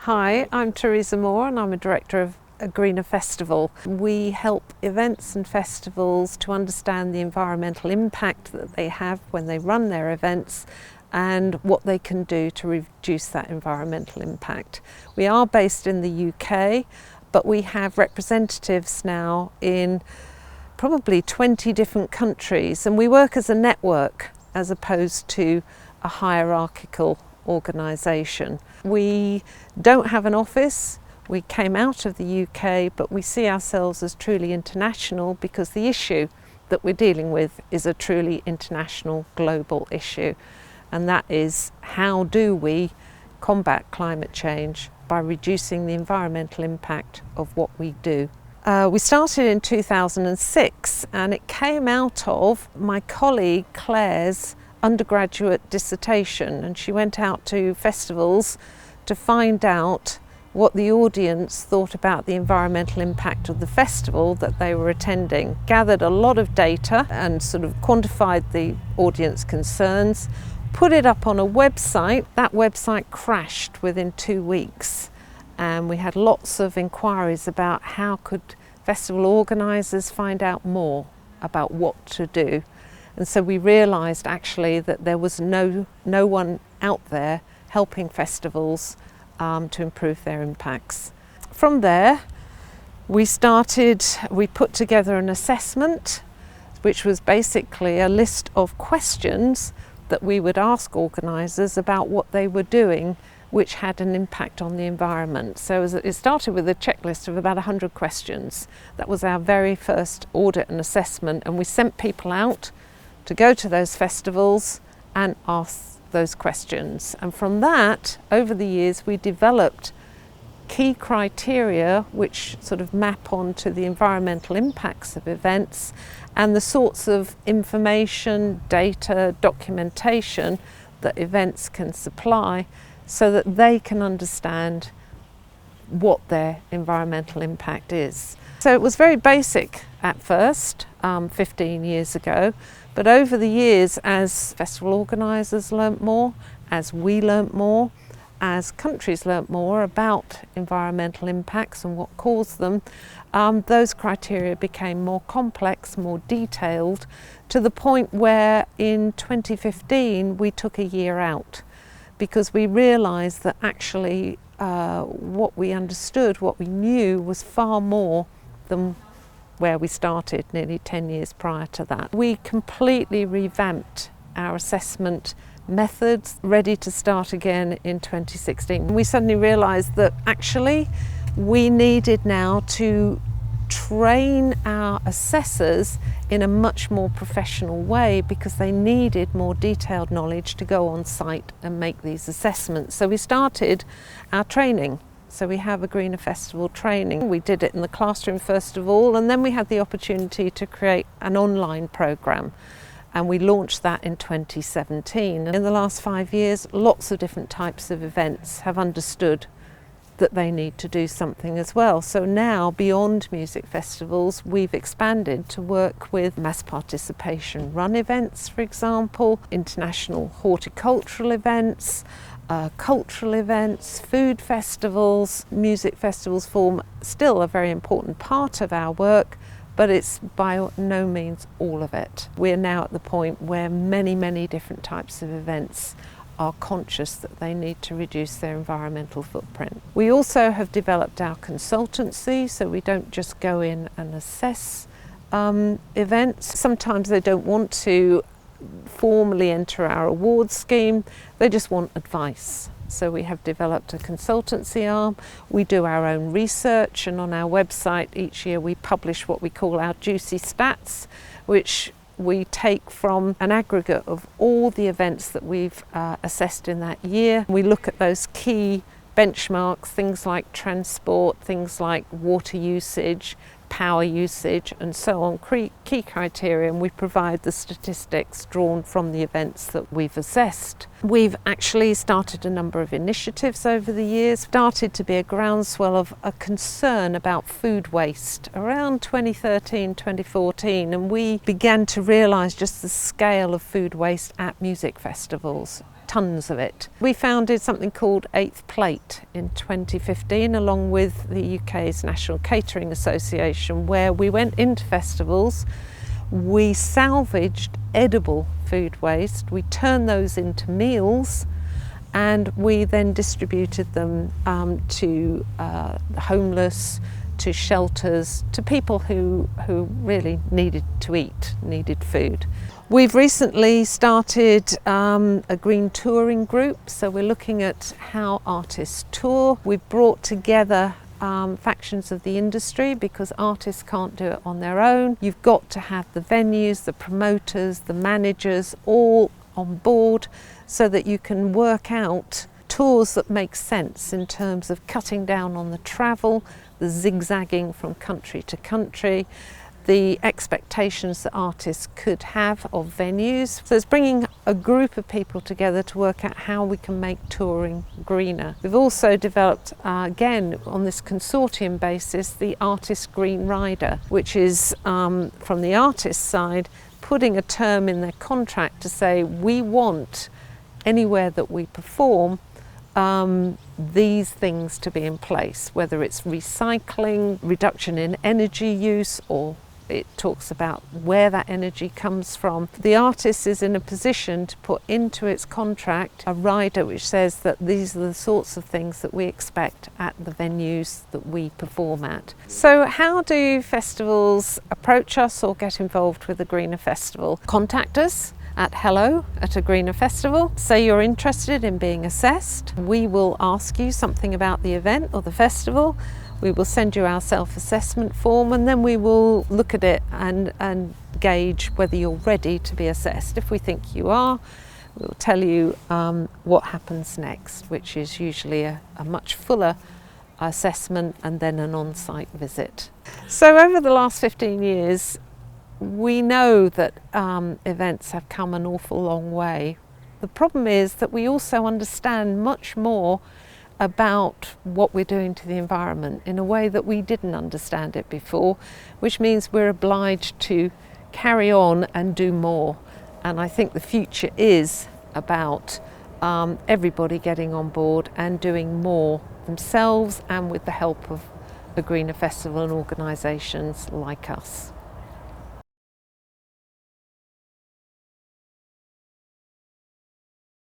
Hi, I'm Teresa Moore and I'm a director of a Greener Festival. We help events and festivals to understand the environmental impact that they have when they run their events and what they can do to reduce that environmental impact. We are based in the UK, but we have representatives now in probably 20 different countries, and we work as a network as opposed to a hierarchical organisation. We don't have an office. We came out of the UK, but we see ourselves as truly international because the issue that we're dealing with is a truly international, global issue. And that is, how do we combat climate change by reducing the environmental impact of what we do? We started in 2006, and it came out of my colleague Claire's undergraduate dissertation, and she went out to festivals to find out what the audience thought about the environmental impact of the festival that they were attending, gathered a lot of data and sort of quantified the audience concerns, put it up on a website. That website crashed within 2 weeks, and we had lots of inquiries about how could festival organisers find out more about what to do. And so we realised actually that there was no one out there helping festivals to improve their impacts. From there, we put together an assessment, which was basically a list of questions that we would ask organisers about what they were doing which had an impact on the environment. So it started with a checklist of about 100 questions. That was our very first audit and assessment, and we sent people out to go to those festivals and ask those questions. And from that, over the years, we developed key criteria which sort of map onto the environmental impacts of events and the sorts of information, data, documentation that events can supply so that they can understand what their environmental impact is. So it was very basic at first, 15 years ago, but over the years, as festival organisers learnt more, as we learnt more, as countries learnt more about environmental impacts and what caused them, those criteria became more complex, more detailed, to the point where in 2015 we took a year out because we realised that actually what we understood, what we knew, was far more than where we started nearly 10 years prior to that. We completely revamped our assessment methods, ready to start again in 2016. We suddenly realised that actually we needed now to train our assessors in a much more professional way because they needed more detailed knowledge to go on site and make these assessments. So we started our training. So we have a Greener Festival training. We did it in the classroom first of all, and then we had the opportunity to create an online programme, and we launched that in 2017. In the last 5 years, lots of different types of events have understood that they need to do something as well. So now, beyond music festivals, we've expanded to work with mass participation run events, for example, international horticultural events, cultural events, food festivals. Music festivals form still a very important part of our work, but it's by no means all of it. We're now at the point where many different types of events are conscious that they need to reduce their environmental footprint. We also have developed our consultancy, so we don't just go in and assess events. Sometimes they don't want to formally enter our award scheme, they just want advice. So we have developed a consultancy arm. We do our own research, and on our website each year we publish what we call our juicy stats, which we take from an aggregate of all the events that we've assessed in that year. We look at those key benchmarks, things like transport, things like water usage, power usage, and so on, key criteria, and we provide the statistics drawn from the events that we've assessed. We've actually started a number of initiatives over the years, started to be a groundswell of a concern about food waste around 2013, 2014, and we began to realise just the scale of food waste at music festivals. tons of it. We founded something called Eighth Plate in 2015 along with the UK's National Catering Association, where we went into festivals, we salvaged edible food waste, we turned those into meals, and we then distributed them to the homeless, to shelters, to people who really needed to eat, needed food. We've recently started a green touring group, so we're looking at how artists tour. We've brought together factions of the industry because artists can't do it on their own. You've got to have the venues, the promoters, the managers all on board so that you can work out tours that make sense in terms of cutting down on the travel, the zigzagging from country to country, the expectations that artists could have of venues. So it's bringing a group of people together to work out how we can make touring greener. We've also developed, again on this consortium basis, the Artist Green Rider, which is from the artist side putting a term in their contract to say we want anywhere that we perform these things to be in place, whether it's recycling, reduction in energy use, or it talks about where that energy comes from. The artist is in a position to put into its contract a rider which says that these are the sorts of things that we expect at the venues that we perform at. So how do festivals approach us or get involved with a greener festival? Contact us at hello@agreenerfestival. Say you're interested in being assessed. We will ask you something about the event or the festival. We will send you our self-assessment form, and then we will look at it and gauge whether you're ready to be assessed. If we think you are, we'll tell you what happens next, which is usually a much fuller assessment and then an on-site visit. So over the last 15 years, we know that events have come an awful long way. The problem is that we also understand much more about what we're doing to the environment in a way that we didn't understand it before, which means we're obliged to carry on and do more. And I think the future is about everybody getting on board and doing more themselves and with the help of a greener festival and organisations like us.